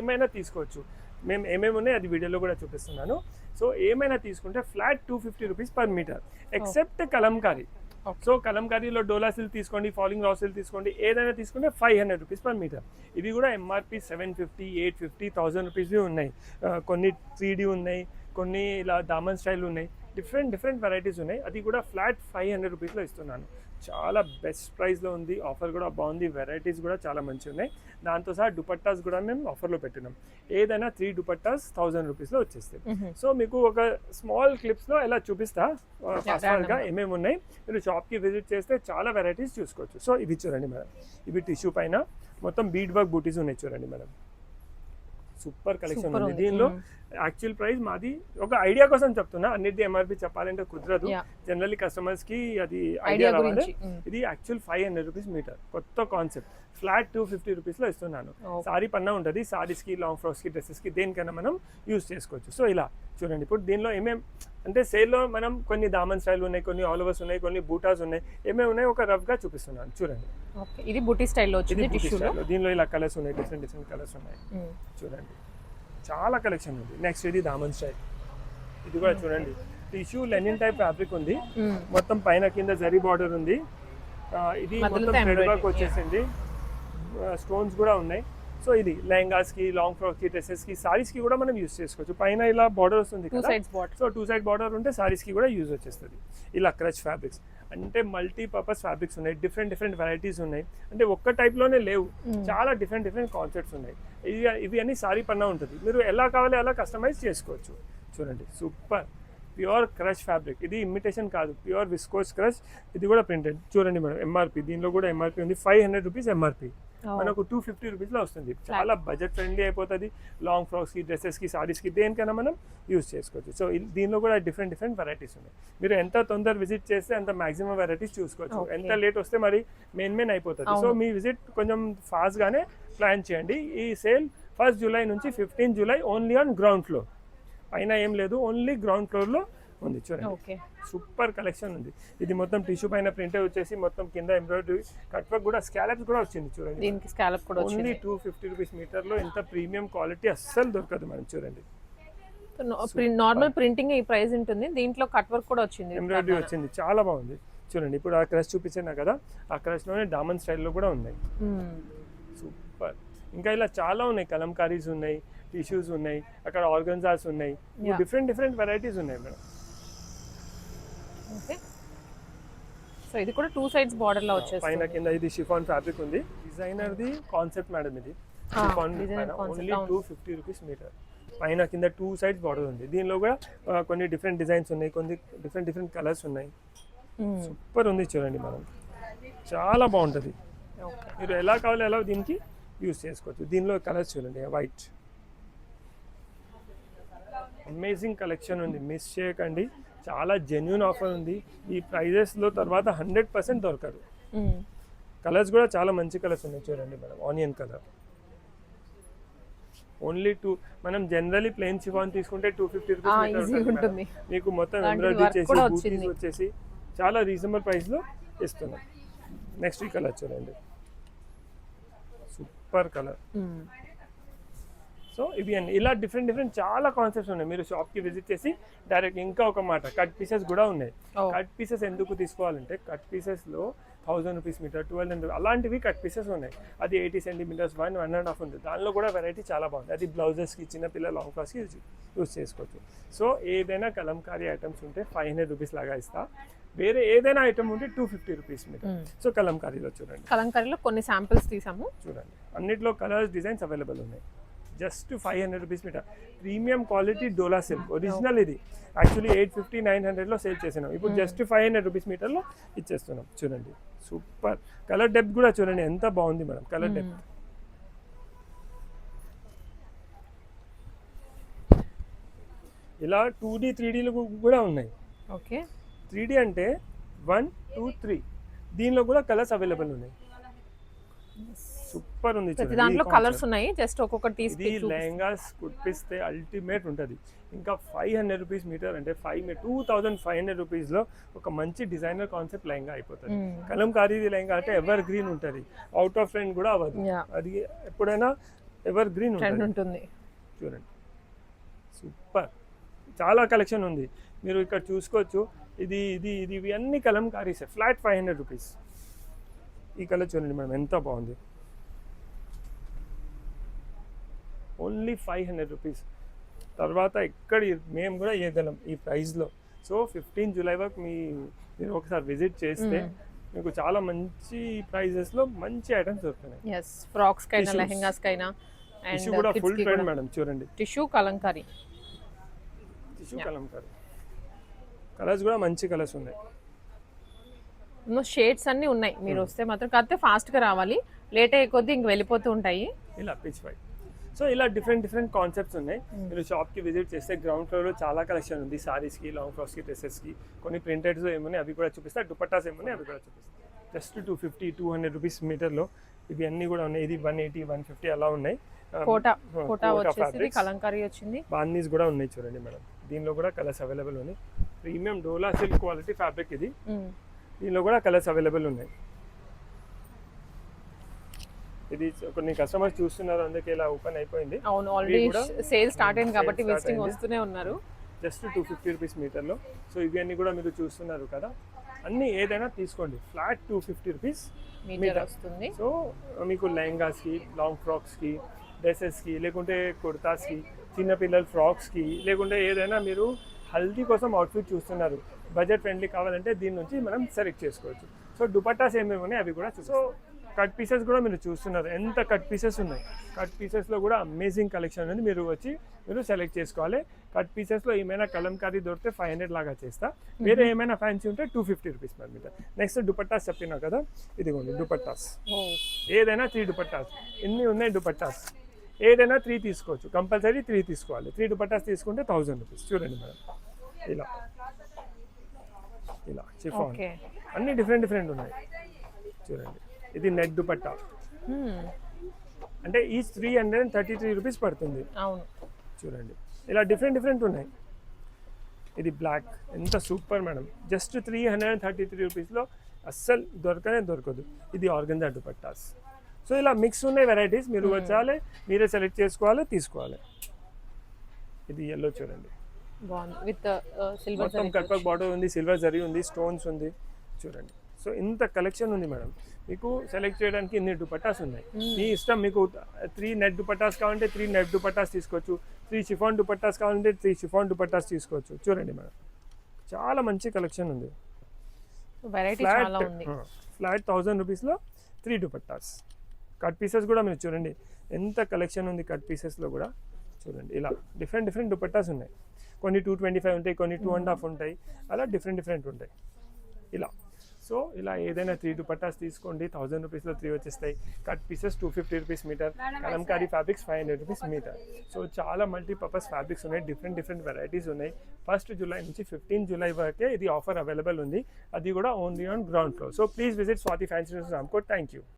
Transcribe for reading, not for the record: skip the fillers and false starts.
ఏమైనా తీసుకోవచ్చు. మేము ఏమేమి ఉన్నాయి అది వీడియోలో కూడా చూపిస్తున్నాను. సో ఏమైనా తీసుకుంటే flat 250 rupees per metre except Kalamkari. So కలంకారీలో డోలా సిల్క్ తీసుకోండి, ఫాలింగ్ రా సిల్క్ తీసుకోండి, ఏదైనా తీసుకుంటే 500 రూపీస్ పర్ మీటర్. ఇవి కూడా ఎంఆర్పి 750, 850, 1000 రూపీస్ ఉన్నాయి. కొన్ని 3D ఉన్నాయి, కొన్ని ఇలా దామన్ స్టైల్ ఉన్నాయి, డిఫరెంట్ వెరైటీస్ ఉన్నాయి. అది కూడా ఫ్లాట్ 500 రూపీస్లో ఇస్తున్నాను. చాలా బెస్ట్ ప్రైస్లో ఉంది. ఆఫర్ కూడా బాగుంది, వెరైటీస్ కూడా చాలా మంచిగా ఉన్నాయి. దాంతో సహా దుపట్టాస్ కూడా మేము ఆఫర్లో పెట్టినాం. ఏదైనా 3 దుపట్టాస్ 1000 రూపీస్లో వచ్చేస్తాయి. సో మీకు ఒక స్మాల్ క్లిప్స్లో ఎలా చూపిస్తా ఫాస్ట్గా ఏమేమి ఉన్నాయి. మీరు షాప్కి విజిట్ చేస్తే చాలా వెరైటీస్ చూసుకోవచ్చు. సో ఇవి చూడండి మేడం, ఇవి టిష్యూ పైన మొత్తం బీడ్ వర్క్ బూటీస్ ఉన్నాయి చూడండి మేడం. సూపర్ కలెక్షన్ ఉంది. దీనిలో యాక్చువల్ ప్రైస్ మాది ఒక ఐడియా కోసం చెప్తున్నా, అన్నిటి ఎంఆర్పి చెప్పాలంటే కుదరదు. జనరల్లీ కస్టమర్స్ కి అది ఐడియా రావాలి. ఇది యాక్చువల్ 500 రూపీస్ మీటర్, కొత్త కాన్సెప్ట్. ఫ్లాట్ 250 రూపీస్ లో ఇస్తున్నాను. సారీ పన్నా ఉంటుంది, సారీస్ కి, లాంగ్ ఫ్రాక్స్ కి, డ్రెస్సెస్ కి, దేనికైనా మనం యూజ్ చేసుకోవచ్చు. సో ఇలా చూడండి. ఇప్పుడు దీనిలో ఏమేమి అంటే సేల్లో మనం కొన్ని దామన్ స్టైల్ ఉన్నాయి, కొన్ని ఆల్ ఓవర్స్ ఉన్నాయి, కొన్ని బూటాస్ ఉన్నాయి, ఏమేమి ఉన్నాయి ఒక రఫ్ గా చూపిస్తున్నాను చూడండి. ఇది బూటీ స్టైల్లో వచ్చింది. దీనిలో ఇలా కలర్స్ ఉన్నాయి, డిఫరెంట్ కలర్స్ ఉన్నాయి చూడండి. చాలా కలెక్షన్ ఉంది. నెక్స్ట్ ఇది దామన్ స్టైల్. ఇది కూడా చూడండి, టిష్యూ లెనిన్ టైప్ ఫ్యాబ్రిక్ ఉంది, మొత్తం పైన కింద జరీ బార్డర్ ఉంది. ఇది మొత్తం థ్రెడ్ వర్క్ వచ్చేసింది, స్టోన్స్ కూడా ఉన్నాయి. సో ఇది లెహంగాస్ కి, లాంగ్ ఫ్రాక్ కి, డ్రెస్సెస్ కి, సారీస్ కి కూడా మనం యూజ్ చేసుకోవచ్చు. పైన ఇలా బార్డర్ వస్తుంది కదా, సో 2 సైడ్ బార్డర్ ఉంటే సారీస్ కి కూడా యూజ్ వచ్చేస్తుంది. ఇలా క్రచ్ ఫ్యాబ్రిక్స్ అంటే మల్టీపర్పస్ ఫ్యాబ్రిక్స్ ఉన్నాయి, డిఫరెంట్ వెరైటీస్ ఉన్నాయి. అంటే ఒక్క టైప్ లోనే లేవు, చాలా డిఫరెంట్ కాన్సెప్ట్స్ ఉన్నాయి. ఇవి అన్ని సారీ పన్నా ఉంటుంది, మీరు ఎలా కావాలి అలా కస్టమైజ్ చేసుకోవచ్చు. చూడండి సూపర్ ప్యూర్ క్రష్ ఫ్యాబ్రిక్. ఇది ఇమిటేషన్ కాదు, ప్యూర్ విస్కోస్ క్రష్. ఇది కూడా ప్రింటెడ్ చూడండి మేడం. ఎంఆర్పి దీనిలో కూడా ఎంఆర్పి ఉంది 500 రూపీస్ ఎంఆర్పి. మనకు 250 రూపీస్లో వస్తుంది. చాలా బడ్జెట్ ఫ్రెండ్లీ అయిపోతుంది. లాంగ్ ఫ్రాక్స్కి, డ్రెస్సెస్కి, సారీస్కి, దేనికైనా మనం యూజ్ చేసుకోవచ్చు. సో దీనిలో కూడా డిఫరెంట్ వెరైటీస్ ఉన్నాయి. మీరు ఎంత తొందర విజిట్ చేస్తే అంత మాక్సిమం వెరైటీస్ చూసుకోవచ్చు. ఎంత లేట్ వస్తే మరి మెయిన్ అయిపోతుంది. సో మీ విజిట్ కొంచెం ఫాస్ట్గానే ప్లాన్ చేయండి. ఈ సేల్ 1 జూలై నుంచి 15 July only on ground floor, పైన ఏం లేదు, ఓన్లీ గ్రౌండ్ ఫ్లోర్లో ఉంది. చూడండి సూపర్ కలెక్షన్ ఉంది. ఇది మొత్తం టిష్యూ పైన ప్రింట్ వచ్చేసి మొత్తం కింద ఎంబ్రాయిడరీ, కట్ వర్క్ కూడా, స్కాలప్స్ కూడా వచ్చింది చూడండి. దీనికి స్కాలప్ కూడా ఓన్లీ 250 రూపీస్ మీటర్ లో ఇంత ప్రీమియం క్వాలిటీ అస్సలు దొరకదు మనం. చూడండి నార్మల్ ప్రింటింగ్ ఈ ప్రైస్ ఉంటుంది, దీంట్లో కట్ వర్క్ కూడా వచ్చింది, ఎంబ్రాయిడరీ వచ్చింది, చాలా బాగుంది. చూడండి ఇప్పుడు ఆ క్రష్ చూపించాను కదా, ఆ క్రష్ లోనే డామన్ స్టైల్లో కూడా ఉన్నాయి. సూపర్. ఇంకా ఇలా చాలా ఉన్నాయి, కలంకారీస్ ఉన్నాయి, టిష్యూస్ ఉన్నాయి, అక్కడ ఆర్గన్జాస్ ఉన్నాయి, డిఫరెంట్ వెరైటీస్ ఉన్నాయి మేడం. ఓకే, సో ఇది కూడా 2 సైడ్స్ బార్డర్ లా వచ్చేస్తుంది. పైన కింద ఇది షిఫాన్ ఫ్యాబ్రిక్ ఉంది, డిజైనర్ ది కాన్సెప్ట్ మేడం. ఇది షిఫాన్ ఓన్లీ 250 రూపీస్ మీటర్. పైన కింద 2 సైడ్స్ బార్డర్ ఉంది. దీనిలో కూడా కొన్ని డిఫరెంట్ డిజైన్స్ ఉన్నాయి, కొన్ని డిఫరెంట్ కలర్స్ ఉన్నాయి. సూపర్ ఉంది చూడండి మనం, చాలా బాగుంటుంది. మీరు ఎలా కావాలి అలా దీనికి యూజ్ చేసుకోవచ్చు. దీనిలో కలర్స్ చూడండి, వైట్, అమేజింగ్ కలెక్షన్ ఉంది, మిస్ చేయకండి. చాలా జెన్యూన్ ఆఫర్ ఉంది. ఈ ప్రైజెస్లో తర్వాత 100% దొరకదు. కలర్స్ కూడా చాలా మంచి కలర్స్ ఉన్నాయి చూడండి మేడం. Onion colour only 2. మనం జనరలీ ప్లెయిన్ షిఫాన్ తీసుకుంటే 250 రూపీస్. మీకు మొత్తం ఎంబ్రాయిడరీ చేసి బూటీస్ వచ్చేసి చాలా రీజనబుల్ ప్రైస్లో ఇస్తున్నాం. నెక్స్ట్ ఈ కలర్ చూడండి, సూపర్ కలర్. సో ఇవి అన్ని ఇలా డిఫరెంట్ చాలా కాన్సెప్ట్స్ ఉన్నాయి. మీరు షాప్కి విజిట్ చేసి డైరెక్ట్. ఇంకా ఒక మాట, కట్ పీసెస్ కూడా ఉన్నాయి. కట్ పీసెస్ ఎందుకు తీసుకోవాలంటే కట్ పీసెస్లో 1000 రూపీస్ మీటర్, 1200 అలాంటివి కట్ పీసెస్ ఉన్నాయి. అది 80 సెంటీమీటర్స్, 1.5 ఉంది. దానిలో కూడా వెరైటీ చాలా బాగుంది. అది బ్లౌజెస్కి, చిన్నపిల్లల లాంగ్ ఫ్రాక్స్కి యూజ్ చేసుకోవచ్చు. సో ఏదైనా కలంకారీ ఐటమ్స్ ఉంటే 500 రూపీస్ లాగా ఇస్తా. వేరే ఏదైనా ఐటమ్ ఉంటే 250 రూపీస్ మీటర్. సో కలంకారీలో చూడండి, కలంకారీలో కొన్ని శాంపిల్స్ తీసాము చూడండి. అన్నిట్లో కలర్స్, డిజైన్స్ అవైలబుల్ ఉన్నాయి. Just 500 rupees metre. Premium quality Dola silk original. ఇది యాక్చువల్లీ 850, 900లో సేల్ చేసినాం. ఇప్పుడు జస్ట్ 500 రూపీస్ మీటర్లో ఇచ్చేస్తున్నాం. చూడండి సూపర్. కలర్ డెప్త్ కూడా చూడండి ఎంత బాగుంది మేడం. కలర్ డెప్త్ ఇలా 2D 3Dలు కూడా ఉన్నాయి. ఓకే, 3D అంటే 1, 2, 3. దీనిలో కూడా కలర్స్ అవైలబుల్ ఉన్నాయి. సూపర్ ఉంది. దాంట్లో కలర్స్ ఉన్నాయి, జస్ట్ ఒక్కొక్కటి తీసి. ఇది లెహంగాస్ కుట్టిస్తే అల్టిమేట్ ఉంటుంది. ఇంకా 500 రూపీస్ మీటర్ అంటే 2500 రూపీస్లో ఒక మంచి డిజైనర్ కాన్సెప్ట్ లెహంగా అయిపోతుంది. కలంకారీ లెహంగా అంటే ఎవర్ గ్రీన్ ఉంటుంది, అవుట్ ఆఫ్ ట్రెండ్ కూడా అవ్వదు. అది ఎప్పుడైనా ఎవర్ గ్రీన్ ట్రెండ్ ఉంటుంది ఉంటుంది. చూడండి సూపర్, చాలా కలెక్షన్ ఉంది. మీరు ఇక్కడ చూసుకోవచ్చు. ఇది ఇది ఇది ఇవి అన్ని కలంకారీస్ ఫ్లాట్ 500 రూపీస్. ఈ కలర్ చూడండి మేడం ఎంత బాగుంది, ఓన్లీ 500 రూపీస్. తర్వాత ఎక్కడ మేము కూడా ఇవ్వగలం ఈ ప్రైస్లో. సో 15 జూలై వరకు మీరు ఒకసారి విజిట్ చేస్తే మీకు చాలా మంచి ప్రైజెస్లో మంచి ఐటమ్స్ దొరుకుతున్నాయి. ఎస్, ఫ్రాక్స్ కైనా Tissues. లెహెంగాస్ కైనా టిష్యూ అండ్ కూడా కిడ్స్ ఫుల్ కి ట్రెండ్ కూడా మేడం. చూడండి tissue Kalamkari. Tissue Kalamkari colours కూడా మంచి కలర్స్ ఉన్నాయి. షేడ్స్ అన్ని ఉన్నాయి. మీరు వస్తే మాత్రం కాకపోతే ఫాస్ట్ గా రావాలి, లేట్ అయ్యే కొద్దీ ఇంక వెళ్ళిపోతూ ఉంటాయి. ఇలా పిచ్ వైట్. సో ఇలా డిఫరెంట్ కాన్సెప్ట్స్ ఉన్నాయి. మీరు షాప్కి విజిట్ చేస్తే గ్రౌండ్ ఫ్లోర్లో చాలా కలెక్షన్ ఉంది. సారీస్కి, లాంగ్ ఫ్రాక్స్కి, డ్రెస్సెస్కి, కొన్ని ప్రింటెడ్స్ ఏమున్నాయి అవి కూడా చూపిస్తాయి. దుపట్టాస్ ఏమున్నాయి అవి కూడా చూపిస్తాయి. జస్ట్ 250-200 రూపీస్ మీటర్లో ఇవి అన్నీ కూడా ఉన్నాయి. ఇది 180-150 అలా ఉన్నాయి. కోటా వచ్చేసి కలంకారీ వచ్చింది. బాందీస్ కూడా ఉన్నాయి చూడండి మేడం. దీనిలో కూడా కలర్స్ అవైలబుల్ ఉన్నాయి. ప్రీమియం డోలా సిల్క్ క్వాలిటీ ఫ్యాబ్రిక్ ఇది. దీనిలో కూడా కలర్స్ అవైలబుల్ ఉన్నాయి. ఇది కొన్ని కస్టమర్స్ చూస్తున్నారు, అందుకే ఇలా ఓపెన్ అయిపోయింది. అవును, ఆల్రెడీ సేల్ స్టార్ట్ అయింది కాబట్టి విజిటింగ్ వస్తూనే ఉన్నారు. Just 250 rupees మీటర్లో. సో ఇవి అన్ని కూడా మీరు చూస్తున్నారు కదా, అన్ని ఏదైనా తీసుకోండి ఫ్లాట్ 250 రూపీస్ మీటర్ వస్తుంది. సో మీకు లెహంగాస్కి, లాంగ్ ఫ్రాక్స్కి, డ్రెస్సెస్కి, లేకుంటే కుర్తాస్కి, చిన్నపిల్లల ఫ్రాక్స్కి, లేకుంటే ఏదైనా మీరు హల్దీ కోసం అవుట్ఫిట్ చూస్తున్నారు, బడ్జెట్ ఫ్రెండ్లీ కావాలంటే దీని నుంచి మనం సెలెక్ట్ చేసుకోవచ్చు. సో దుపట్టాస్ ఏమేమి ఉన్నాయి అవి కూడా సో కట్ పీసెస్ కూడా మీరు చూస్తున్నారు, ఎంత కట్ పీసెస్ ఉన్నాయి. కట్ పీసెస్లో కూడా అమేజింగ్ కలెక్షన్ ఉంది. మీరు వచ్చి సెలెక్ట్ చేసుకోవాలి. కట్ పీసెస్లో ఏమైనా కలంకారీ దొరికితే 500 లాగా చేస్తా. వేరే ఏమైనా ఫ్యాన్సీ ఉంటే 250 rupees per metre. Next dupattas చెప్పినా కదా, ఇదిగోండి దుపట్టాస్. ఏదైనా 3 దుపట్టాస్, ఎన్ని ఉన్నాయి దుపట్టాస్, ఏదైనా 3 తీసుకోవచ్చు. కంపల్సరీ 3 తీసుకోవాలి. 3 దుపట్టాస్ తీసుకుంటే 1000 రూపీస్. చూడండి మేడం, ఇలా ఇలా చిఫాన్ అన్ని డిఫరెంట్ ఉన్నాయి. చూడండి ఇది నెట్ దుపట్టా, అంటే ఈ 333 రూపీస్ పడుతుంది. అవును, చూడండి ఇలా డిఫరెంట్ ఉన్నాయి. ఇది బ్లాక్, ఎంత సూపర్ మేడం. జస్ట్ 333 రూపీస్లో అస్సలు దొరకదు. ఇది ఆర్గంజా దుపట్టాస్. సో ఇలా మిక్స్ ఉన్నాయి వెరైటీస్. మీరు వచ్చాలి, మీరే సెలెక్ట్ చేసుకోవాలి, తీసుకోవాలి. ఇది ఎల్లో చూడండి, బాగుంది. విత్ సిల్వర్ మొత్తం కట్ వర్క్ బార్డర్ ఉంది, సిల్వర్ జరీ ఉంది, స్టోన్స్ ఉంది. చూడండి సో ఇంత కలెక్షన్ ఉంది మేడం. మీకు సెలెక్ట్ చేయడానికి ఇన్ని దుపట్టాస్ ఉన్నాయి. మీ ఇష్టం, మీకు 3 నెట్ దుపట్టాస్ కావాలంటే 3 నెట్ దుపట్టాస్ తీసుకోవచ్చు. 3 షిఫాన్ దుపట్టాస్ కావాలంటే 3 షిఫాన్ దుపట్టాస్ తీసుకోవచ్చు. చూడండి మేడం, చాలా మంచి కలెక్షన్ ఉంది. ఫ్లాట్ 1000 రూపీస్లో 3 దుపట్టాస్. కట్ పీసెస్ కూడా మీరు చూడండి ఎంత కలెక్షన్ ఉంది. కట్ పీసెస్లో కూడా చూడండి ఇలా డిఫరెంట్ దుపట్టాస్ ఉన్నాయి. కొన్ని 225 ఉంటాయి, కొన్ని 2.5 ఉంటాయి, అలా డిఫరెంట్ ఉంటాయి ఇలా. సో ఇలా ఏదైనా 3 దుపట్టాస్ తీసుకోండి, 1000 రూపీస్లో 3 వచ్చేస్తాయి. Cut pieces 250 rupees metre, Kalamkari fabrics 500 rupees metre. So చాలా మల్టీపర్పస్ ఫ్యాబ్రిక్స్ ఉన్నాయి, డిఫరెంట్ వెరైటీస్ ఉన్నాయి. 1 జూలై నుంచి 15 జూలై వరకే ఇది ఆఫర్ అవైలబుల్ ఉంది. అది కూడా only on ground floor. So please visit Swathi fancy Ramkot. Thank you.